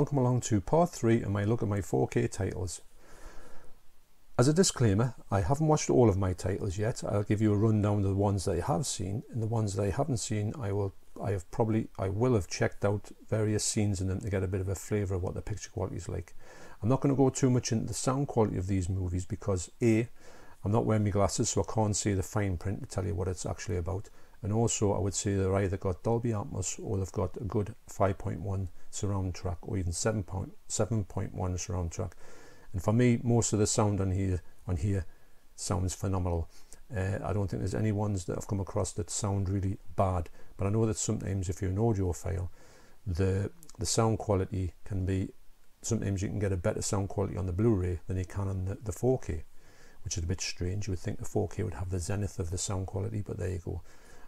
welcome along to part 3 of my look at my 4K titles. As a disclaimer, I haven't watched all of my titles yet. I'll give you a rundown of the ones that I have seen, and the ones that I haven't seen I will have checked out various scenes in them to get a bit of a flavour of what the picture quality is like. I'm not going to go too much into the sound quality of these movies because A, I'm not wearing my glasses, so I can't see the fine print to tell you what it's actually about. And also I would say they're either got Dolby Atmos or they've got a good 5.1 surround track or even 7.1 surround track. And for me, most of the sound on here sounds phenomenal. I don't think there's any ones that I've come across that sound really bad, but I know that sometimes if you're an audiophile, the sound quality can be, sometimes you can get a better sound quality on the Blu-ray than you can on the 4K, which is a bit strange. You would think the 4K would have the zenith of the sound quality, but there you go.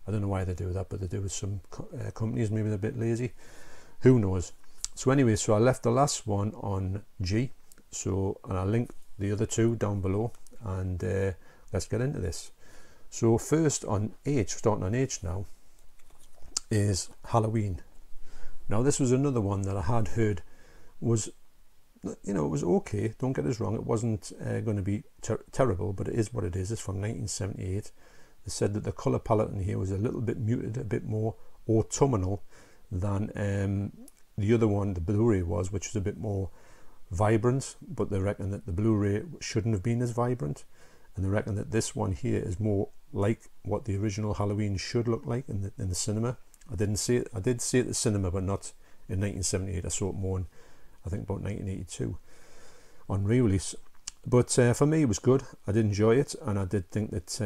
I don't know why they do that, but they do with some companies. Maybe they're a bit lazy, who knows. So anyway, so I left the last one on G, so, and I'll link the other two down below, and let's get into this. So first on H, starting on H now, is Halloween. Now this was another one that I had heard was, you know, it was okay, don't get us wrong, it wasn't going to be terrible, but it is what it is. It's from 1978. They said that the colour palette in here was a little bit muted, a bit more autumnal than the other one, the Blu-ray was, which was a bit more vibrant, but they reckon that the Blu-ray shouldn't have been as vibrant, and they reckon that this one here is more like what the original Halloween should look like in the cinema. I did see it at the cinema, but not in 1978. I saw it more in, I think, about 1982 on re-release. But for me, it was good. I did enjoy it, and I did think that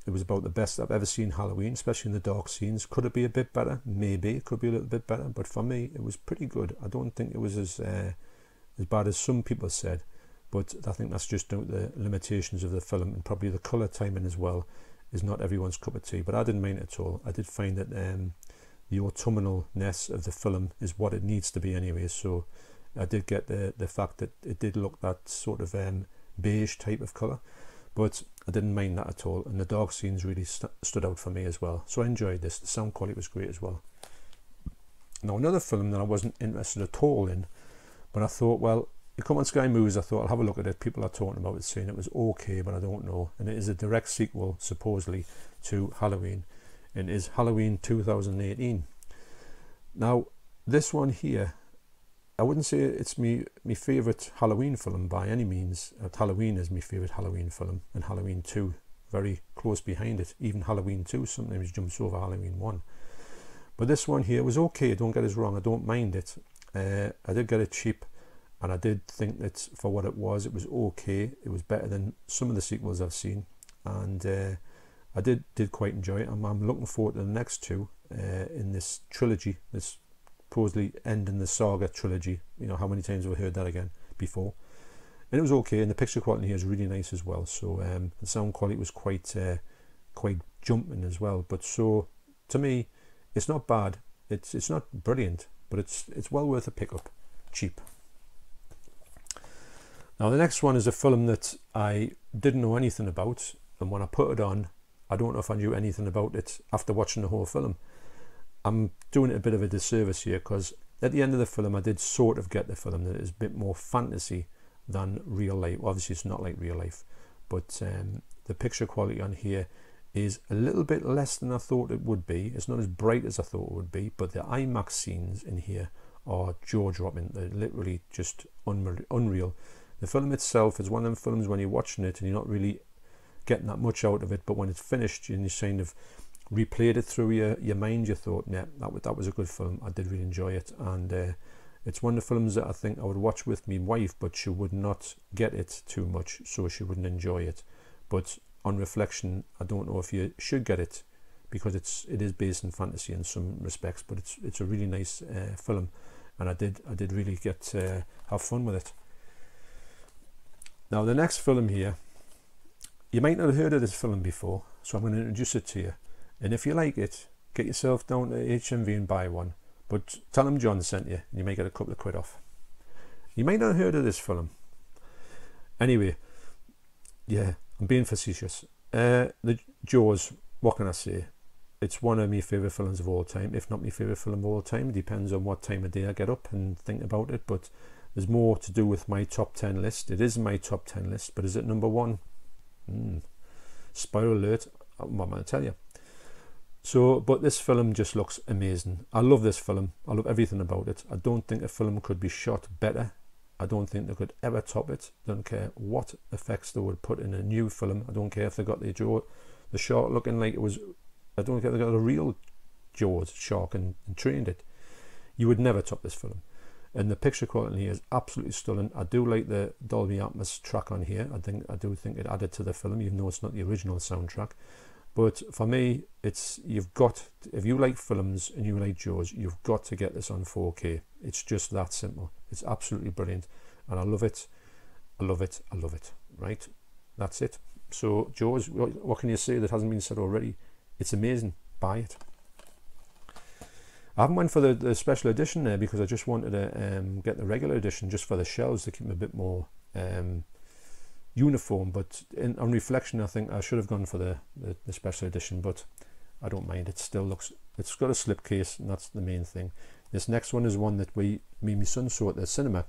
it was about the best I've ever seen Halloween, especially in the dark scenes. Could it be a bit better? Maybe it could be a little bit better, but for me, it was pretty good. I don't think it was as bad as some people said, but I think that's just due to the limitations of the film, and probably the colour timing as well is not everyone's cup of tea. But I didn't mind it at all. I did find that the autumnalness of the film is what it needs to be anyway. So I did get the fact that it did look that sort of beige type of colour, but I didn't mind that at all, and the dark scenes really stood out for me as well. So I enjoyed this. The sound quality was great as well. Now another film that I wasn't interested at all in, but I thought, well, you come on Sky Movies, I thought I'll have a look at it. People are talking about it, saying it was okay, but I don't know. And it is a direct sequel, supposedly, to Halloween. It is Halloween 2018. Now, this one here, I wouldn't say it's my favourite Halloween film by any means. Halloween is my favourite Halloween film, and Halloween 2 very close behind it. Even Halloween 2 sometimes jumps over Halloween 1. But this one here was okay, don't get us wrong, I don't mind it. I did get it cheap, and I did think that for what it was okay. It was better than some of the sequels I've seen, and I did quite enjoy it. I'm looking forward to the next two in this trilogy, this supposedly ending the saga trilogy. You know, how many times have I heard that again before? And it was okay, and the picture quality here is really nice as well. So the sound quality was quite jumping as well. But so to me, it's not bad. It's not brilliant, but it's well worth a pickup, cheap. Now the next one is a film that I didn't know anything about, and when I put it on, I don't know if I knew anything about it after watching the whole film. I'm doing it a bit of a disservice here, because at the end of the film I did sort of get the film that it is a bit more fantasy than real life. Obviously it's not like real life, but the picture quality on here is a little bit less than I thought it would be. It's not as bright as I thought it would be, but the IMAX scenes in here are jaw-dropping. They're literally just unreal. The film itself is one of them films when you're watching it and you're not really getting that much out of it, but when it's finished and you kind of replayed it through your mind, you thought, yeah, that was a good film. I did really enjoy it, and it's one of the films that I think I would watch with my wife, but she would not get it too much, so she wouldn't enjoy it. But on reflection, I don't know if you should get it, because it is based in fantasy in some respects, but it's a really nice film, and I did really get have fun with it. Now the next film here, you might not have heard of this film before, so I'm going to introduce it to you. And if you like it, get yourself down to HMV and buy one. But tell them John sent you, and you may get a couple of quid off. You might not have heard of this film. Anyway, yeah, I'm being facetious. The Jaws, what can I say? it's one of my favourite films of all time, if not my favourite film of all time. It depends on what time of day I get up and think about it, but there's more to do with my top 10 list. It is my top 10 list, but is it number one? Spoiler alert, I'm not going to tell you. So, but this film just looks amazing. I love this film. I love everything about it. I don't think a film could be shot better. I don't think they could ever top it. Don't care what effects they would put in a new film. I don't care if they got the shark looking like it was, I don't care if they got a real Jaws shark and trained it. You would never top this film. And the picture quality is absolutely stunning. I do like the Dolby Atmos track on here. I do think it added to the film, even though it's not the original soundtrack. But for me, it's, if you like films and you like Jaws, you've got to get this on 4K. It's just that simple. It's absolutely brilliant, and I love it. I love it. I love it. Right? That's it. So Jaws, what can you say that hasn't been said already? It's amazing. Buy it. I haven't went for the special edition there because I just wanted to get the regular edition just for the shelves to keep them a bit more uniform. But on reflection, I think I should have gone for the special edition, but I don't mind. It still looks, it's got a slipcase, and that's the main thing. This next one is one that me and my son saw at the cinema.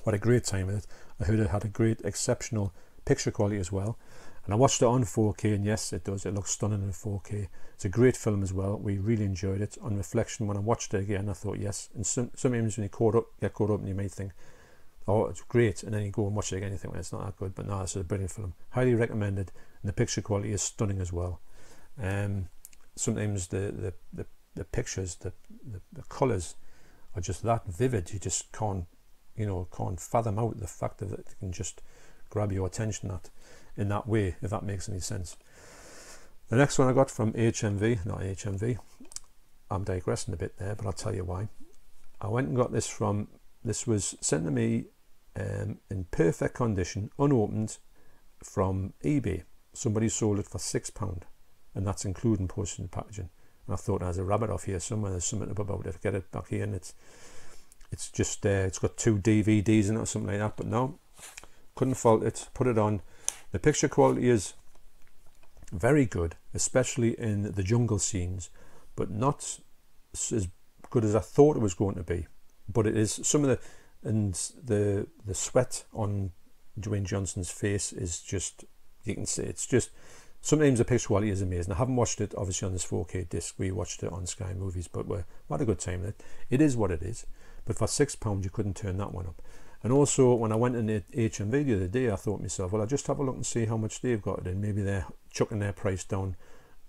What a great time with it. I heard it had a great, exceptional picture quality as well. And I watched it on 4K, and yes, it does. It looks stunning in 4K. It's a great film as well. We really enjoyed it. On reflection, when I watched it again, I thought, yes. And sometimes when you get caught up, and you may think, oh, it's great, and then you go and watch it again, you think, well, it's not that good. But no, it's a brilliant film. Highly recommended, and the picture quality is stunning as well. Sometimes the pictures, the colours are just that vivid. You just can't fathom out the fact that it can just grab your attention in that way, if that makes any sense. The next one I got from HMV, not HMV. I'm digressing a bit there, but I'll tell you why. I went and got this this was sent to me in perfect condition, unopened, from eBay. Somebody sold it for £6, and that's including postage and packaging. And I thought, there's a rabbit off here somewhere, there's something up about it, get it back here, and it's just it's got 2 DVDs in it or something like that. But no, couldn't fault it. Put it on. The picture quality is very good, especially in the jungle scenes, but not as good as I thought it was going to be. But it is, some of the sweat on Dwayne Johnson's face is just, you can see, it's just, sometimes the picture quality is amazing. I haven't watched it obviously on this 4K disc. We watched it on Sky Movies, but we had a good time with it. It is what it is. But for £6, you couldn't turn that one up. And also, when I went in the HMV the other day, I thought to myself, well, I'll just have a look and see how much they've got it in. Maybe they're chucking their price down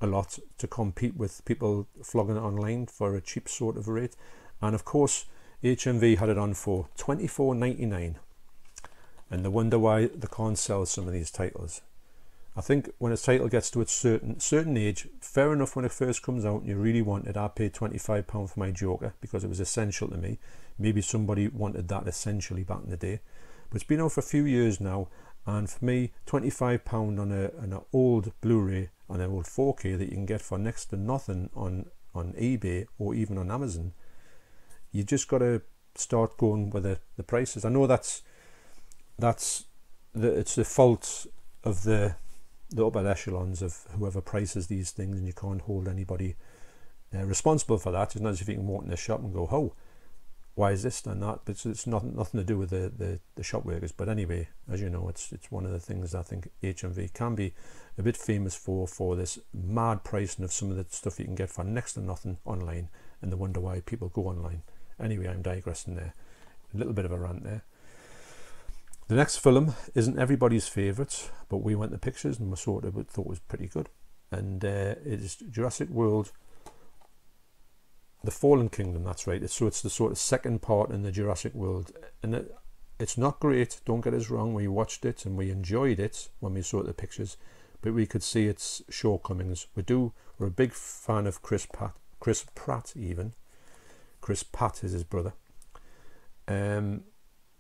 a lot to compete with people flogging it online for a cheap sort of rate. And of course, HMV had it on for $24.99. And they wonder why they can't sell some of these titles. I think when a title gets to a certain age, fair enough, when it first comes out and you really want it. I paid £25 for my Joker because it was essential to me. Maybe somebody wanted that essentially back in the day. But it's been out for a few years now, and for me, £25 on an old Blu-ray, on an old 4K that you can get for next to nothing on eBay or even on Amazon, you just got to start going with the prices. I know it's the fault of the upper echelons of whoever prices these things, and you can't hold anybody responsible for that. It's not as if you can walk in the shop and go, oh, why is this and that? But it's nothing to do with the shop workers. But anyway, as you know, it's one of the things I think HMV can be a bit famous for this mad pricing of some of the stuff you can get for next to nothing online, and they wonder why people go online. Anyway, I'm digressing there. A little bit of a rant there. The next film isn't everybody's favourite, but we went to pictures and we thought it was pretty good. And it is Jurassic World: The Fallen Kingdom. That's right. So it's the sort of second part in the Jurassic World, and it's not great. Don't get us wrong. We watched it and we enjoyed it when we saw the pictures, but we could see its shortcomings. We're a big fan of Chris Pratt even. Chris Pratt is his brother. And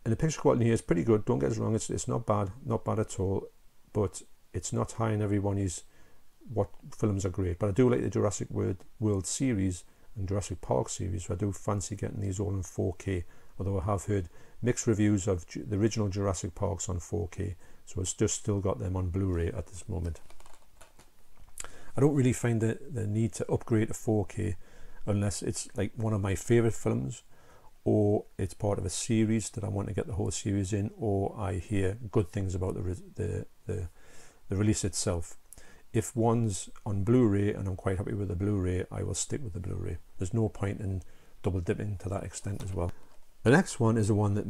the picture quality here is pretty good. Don't get us wrong. It's not bad at all. But it's not high in everybody's what films are great. But I do like the Jurassic World series and Jurassic Park series. So I do fancy getting these all in 4K. Although I have heard mixed reviews of the original Jurassic Parks on 4K. So it's just still got them on Blu-ray at this moment. I don't really find the need to upgrade to 4K unless it's like one of my favorite films, or it's part of a series that I want to get the whole series in, or I hear good things about the release itself. If one's on Blu-ray and I'm quite happy with the Blu-ray, I will stick with the Blu-ray. There's no point in double dipping to that extent as well. The next one is the one that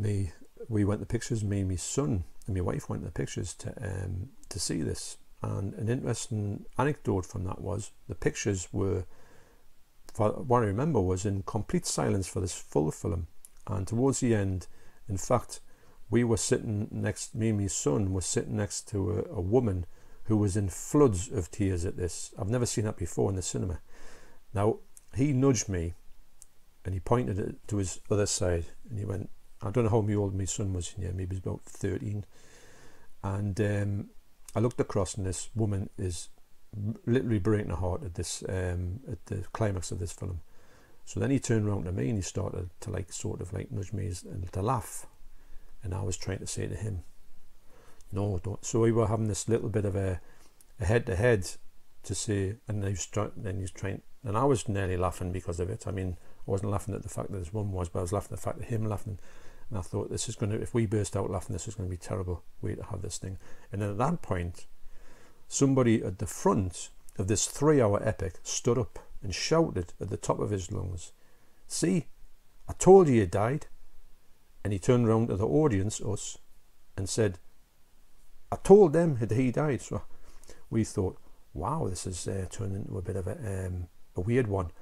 we went to pictures, me and my son and my wife went to the pictures to see this. And an interesting anecdote from that was the pictures were, what I remember, was in complete silence for this full film. And towards the end, in fact, we were sitting next, me and my son were sitting next to a woman who was in floods of tears at this. I've never seen that before in the cinema. Now, he nudged me and he pointed it to his other side and he went, I don't know how old my son was, yeah, maybe he was about 13. And I looked across and this woman is literally breaking her heart at this, at the climax of this film. So then he turned around to me and he started to like sort of like nudge me and to laugh. And I was trying to say to him, no, don't. So we were having this little bit of a head-to-head to say, and he was trying, and I was nearly laughing because of it. I mean, I wasn't laughing at the fact that this woman was, but I was laughing at the fact of him laughing. And I thought, this is going to, if we burst out laughing, this is going to be a terrible way to have this thing. And then at that point, somebody at the front of this 3-hour epic stood up and shouted at the top of his lungs, see, I told you died. And he turned around to the audience, us, and said, I told them that he died. So we thought, wow, this is turned into a bit of a weird one.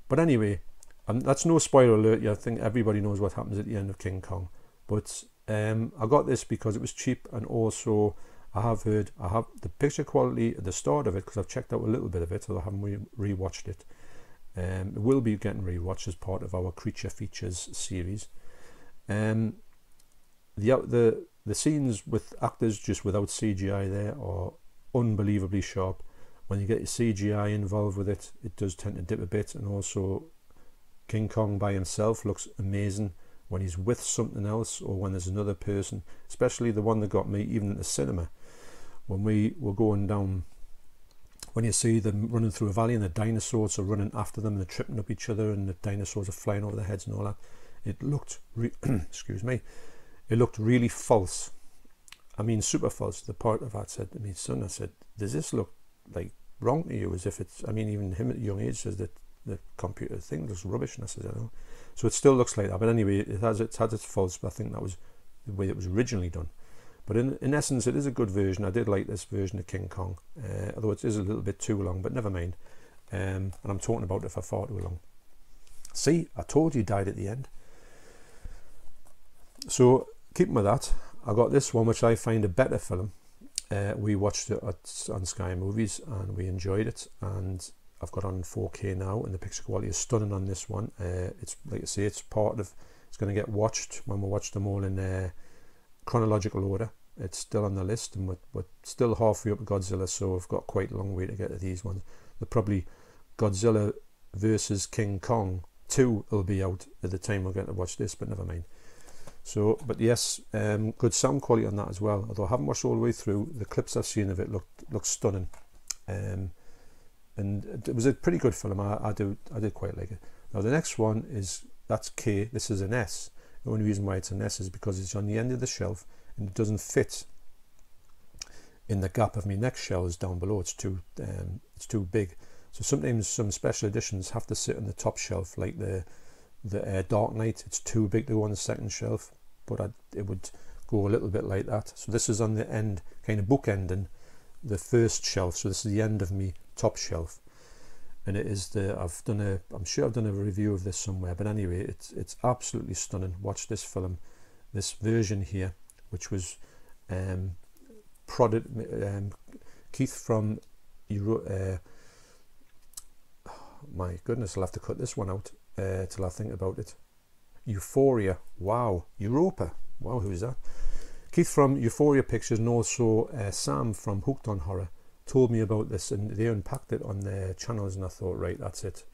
But anyway, that's no spoiler alert. I think everybody knows what happens at the end of King Kong. But I got this because it was cheap, and also I have the picture quality at the start of it, because I've checked out a little bit of it, although I haven't re-watched it. It will be getting re-watched as part of our Creature Features series. The scenes with actors just without CGI there are unbelievably sharp. When you get your CGI involved with it, it does tend to dip a bit. And also King Kong by himself looks amazing when he's with something else, or when there's another person, especially the one that got me even in the cinema, when we were going down, when you see them running through a valley and the dinosaurs are running after them and they're tripping up each other and the dinosaurs are flying over their heads and all that. It looked, excuse me, it looked really false. I mean, super false. The part of that said to me, son, I said, does this look like wrong to you? As if it's, I mean, even him at a young age says that the computer thing looks rubbish. And I said, I know. So it still looks like that. But anyway, it has its faults, but I think that was the way it was originally done. But in essence, it is a good version. I did like this version of King Kong, although it is a little bit too long, but never mind. And I'm talking about it for far too long. See, I told you died at the end. So keeping with that, I got this one, which I find a better film. We watched it on Sky Movies and we enjoyed it, and I've got on 4K now, and the picture quality is stunning on this one. It's like I say, it's going to get watched when we watch them all in chronological order. It's still on the list, and we're still halfway up Godzilla, so we've got quite a long way to get to these ones. They're probably Godzilla versus King Kong 2 will be out at the time we're going to watch this, but never mind. So, but yes, good sound quality on that as well. Although I haven't watched all the way through, the clips I've seen of it looked stunning, and it was a pretty good film. I did quite like it. Now the next one that's K. This is an S. The only reason why it's an S is because it's on the end of the shelf and it doesn't fit in the gap of my next shelves down below. It's too big. So sometimes some special editions have to sit on the top shelf, like the Dark Knight. It's too big to go on the second shelf, but it would go a little bit like that. So this is on the end, kind of bookending the first shelf. So this is the end of me top shelf, and it is I'm sure I've done a review of this somewhere, but anyway, it's absolutely stunning. Watch this film, this version here, which was Keith from my goodness, I'll have to cut this one out till I think about it. Euphoria, wow. Europa, wow, who's that? Keith from Euphoria Pictures, and also Sam from Hooked on Horror told me about this, and they unpacked it on their channels, and I thought, right, that's it.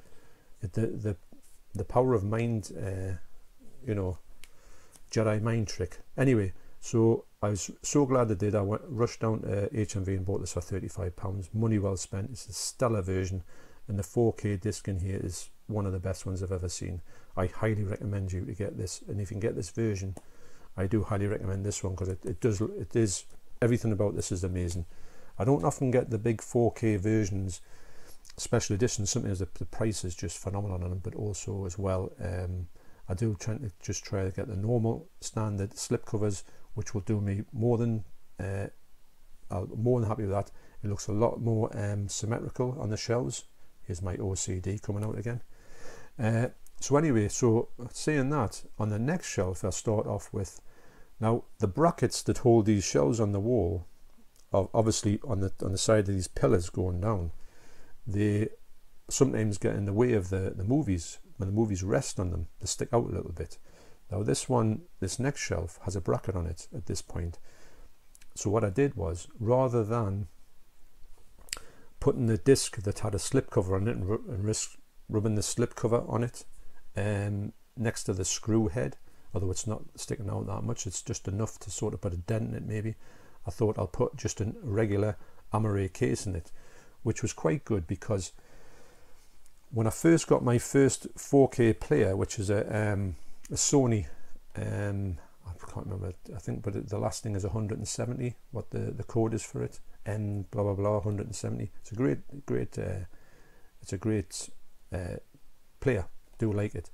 The power of mind, Jedi mind trick. Anyway, so I was so glad I did. I rushed down to HMV and bought this for £35. Money well spent. It's a stellar version, and the 4K disc in here is one of the best ones I've ever seen. I highly recommend you to get this, and if you can get this version, I do highly recommend this one, because it is everything about this is amazing. I don't often get the big 4K versions, special editions. Sometimes the price is just phenomenal on them, but also as well, I do try to get the normal standard slipcovers, which will do me more than I'm more than happy with that. It looks a lot more symmetrical on the shelves. Here's my OCD coming out again. So anyway, so saying that, on the next shelf I'll start off with, now the brackets that hold these shelves on the wall, obviously on the side of these pillars going down, they sometimes get in the way of the movies. When the movies rest on them, they stick out a little bit. Now this next shelf has a bracket on it at this point. So what I did was, rather than putting the disc that had a slipcover on it and risk rubbing the slipcover on it next to the screw head, although it's not sticking out that much, it's just enough to sort of put a dent in it maybe, I thought I'll put just a regular Amaray case in it, which was quite good, because when I first got my first 4K player, which is a Sony, I can't remember, I think, but the last thing is 170, what the code is for it, N blah blah blah 170. It's a great player, do like it.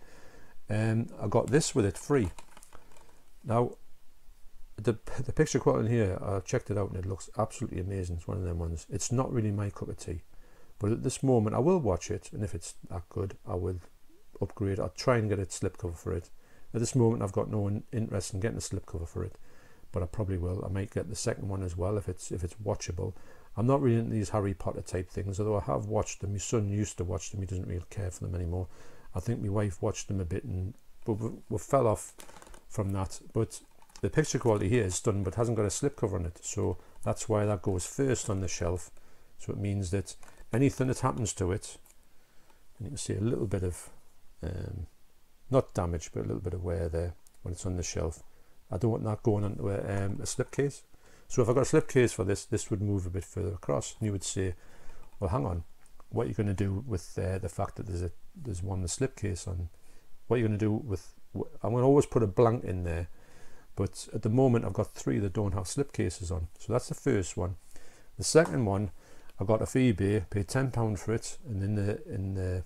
I got this with it free. Now the picture quality in here, I checked it out and it looks absolutely amazing. It's one of them ones. It's not really my cup of tea, but at this moment I will watch it, and if it's that good I will upgrade. I'll try and get a slipcover for it. At this moment I've got no interest in getting a slipcover for it, but I probably will. I might get the second one as well if it's watchable. I'm not really into these Harry Potter type things, although I have watched them. My son used to watch them. He doesn't really care for them anymore. I think my wife watched them a bit, but we fell off from that. But the picture quality here is stunning, but hasn't got a slipcover on it, so that's why that goes first on the shelf. So it means that anything that happens to it, and you can see a little bit of not damage, but a little bit of wear there when it's on the shelf. I don't want that going onto a slipcase. So if I got a slipcase for this would move a bit further across, and you would say, well, hang on, what are you going to do with the fact that there's one with slipcase on? What are you going to do with? I'm going to always put a blank in there, but at the moment I've got 3 that don't have slipcases on. So that's the first one. The second one I got off eBay, paid £10 for it, and in the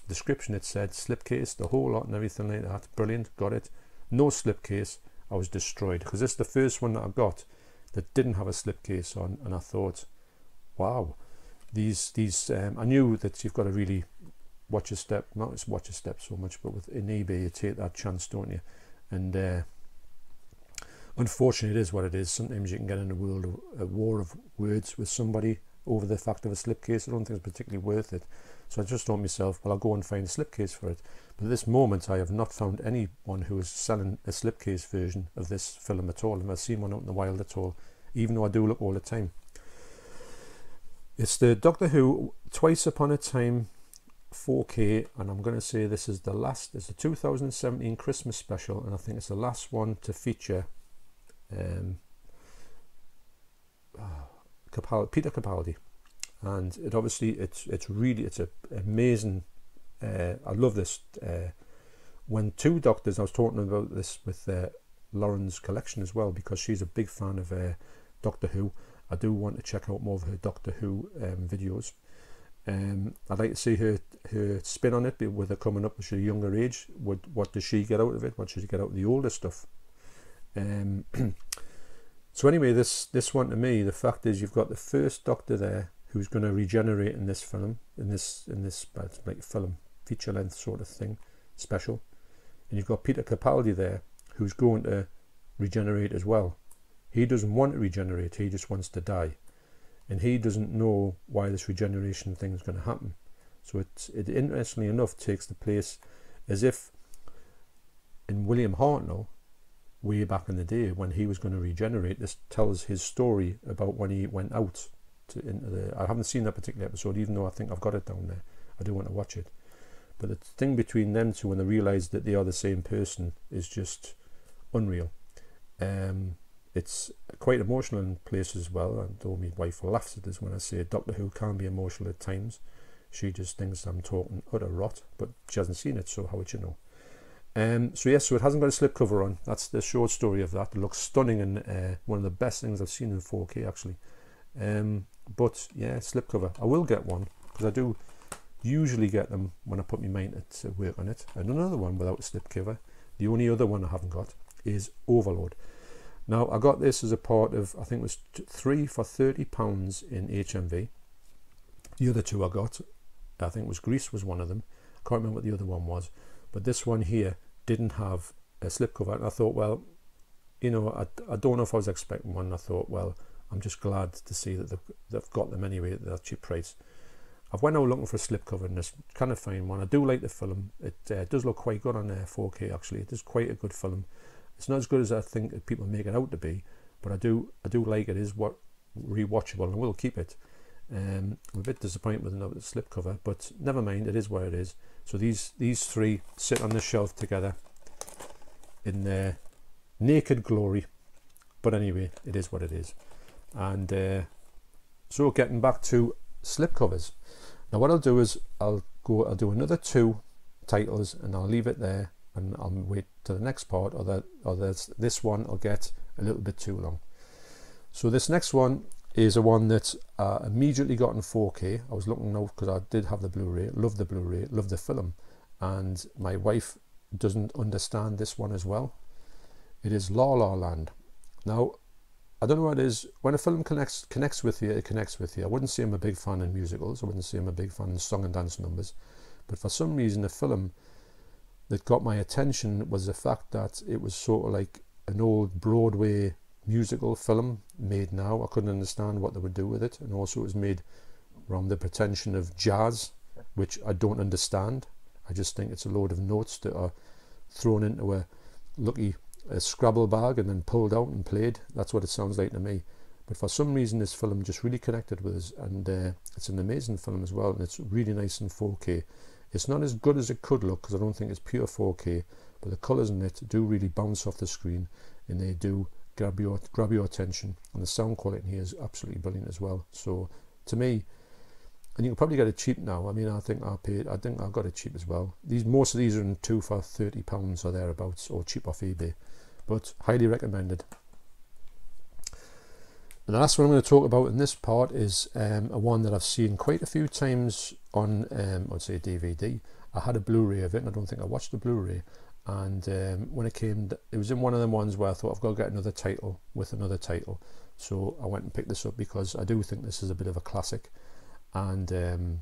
description it said slipcase, the whole lot and everything like that. Brilliant, got it. No slipcase. I was destroyed, because this is the first one that I got that didn't have a slipcase on, and I thought, wow, these I knew that you've got to really watch your step, not just watch your step so much, but in eBay you take that chance, don't you? And unfortunately it is what it is. Sometimes you can get in a war of words with somebody over the fact of a slipcase. I don't think it's particularly worth it. So I just thought to myself, well, I'll go and find a slipcase for it. But at this moment I have not found anyone who is selling a slipcase version of this film at all. I've never seen one out in the wild at all, even though I do look all the time. It's the Doctor Who Twice Upon a Time 4K, and I'm going to say this is the last. It's the 2017 Christmas special, and I think it's the last one to feature Peter Capaldi. And it obviously it's an amazing. I love this. When 2 doctors, I was talking about this with Lauren's collection as well, because she's a big fan of Doctor Who. I do want to check out more of her Doctor Who videos. I'd like to see her spin on it, with her coming up with a younger age. What does she get out of it? What should she get out of the older stuff? So anyway, this one to me, the fact is you've got the first Doctor there who's going to regenerate in this film, in this like film feature length sort of thing, special, and you've got Peter Capaldi there who's going to regenerate as well. He doesn't want to regenerate, he just wants to die, and he doesn't know why this regeneration thing is going to happen. So it interestingly enough takes the place as if in William Hartnell, way back in the day when he was going to regenerate. This tells his story about when he went out into the. I haven't seen that particular episode, even though I think I've got it down there. I do want to watch it. But the thing between them two, when they realise that they are the same person, is just unreal. it's quite emotional in places as well. And though my wife laughs at this when I say Doctor Who can be emotional at times, she just thinks I'm talking utter rot, but she hasn't seen it, so how would you know? So yes, so it hasn't got a slipcover on. That's the short story of that. It looks stunning and one of the best things I've seen in 4K actually. But yeah, slipcover. I will get one because I do usually get them when I put my mind to work on it. And another one without a slipcover. The only other one I haven't got is Overlord. Now I got this as a part of, I think it was 3 for £30 in HMV. The other two I got, I think it was Grease was one of them. I can't remember what the other one was. But this one here didn't have a slipcover. And I thought, well, you know, I don't know if I was expecting one. I thought, well, I'm just glad to see that they've got them anyway at that cheap price. I've went out looking for a slipcover and it's kind of fine one. I do like the film. It does look quite good on 4K actually. It is quite a good film. It's not as good as I think people make it out to be, but I do like it. It is rewatchable and I will keep it. I'm a bit disappointed with another slipcover, but never mind, it is what it is. So these three sit on the shelf together in their naked glory. But anyway, it is what it is. And so getting back to slipcovers. Now what I'll do is I'll do another 2 titles and I'll leave it there and I'll wait to the next part, or this one will get a little bit too long. So this next one is a one that I immediately got in 4K. I was looking out because I did have the Blu-ray, love the Blu-ray, love the film, and my wife doesn't understand this one as well. It is La La Land. Now, I don't know what it is. When a film connects with you, it connects with you. I wouldn't say I'm a big fan in musicals. I wouldn't say I'm a big fan in song and dance numbers. But for some reason, a film that got my attention was the fact that it was sort of like an old Broadway musical film made now. I couldn't understand what they would do with it. And also it was made around the pretension of jazz, which I don't understand. I just think it's a load of notes that are thrown into a Scrabble bag and then pulled out and played. That's what it sounds like to me. But for some reason this film just really connected with us, and it's an amazing film as well, and it's really nice in 4K. It's not as good as it could look because I don't think it's pure 4K, but the colours in it do really bounce off the screen and they do grab your attention, and the sound quality in here is absolutely brilliant as well. So to me, and you can probably get it cheap now. I mean, I think I got it cheap as well. Most of these are in 2 for £30 or thereabouts, or cheap off eBay, but highly recommended. And the last one I'm going to talk about in this part is a one that I've seen quite a few times on, I'd say DVD. I had a Blu-ray of it, and I don't think I watched the Blu-ray. And when it was in one of them ones where I thought I've got to get another title with another title. So I went and picked this up because I do think this is a bit of a classic. And I'm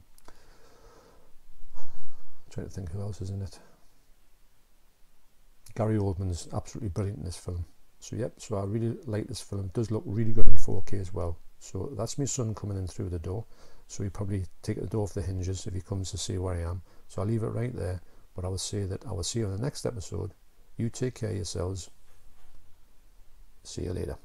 trying to think who else is in it. Gary Oldman's absolutely brilliant in this film. So yep, so I really like this film. It does look really good in 4K as well. So that's my son coming in through the door. So he'll probably take the door off the hinges if he comes to see where I am. So I'll leave it right there. But I will say that I will see you on the next episode. You take care of yourselves. See you later.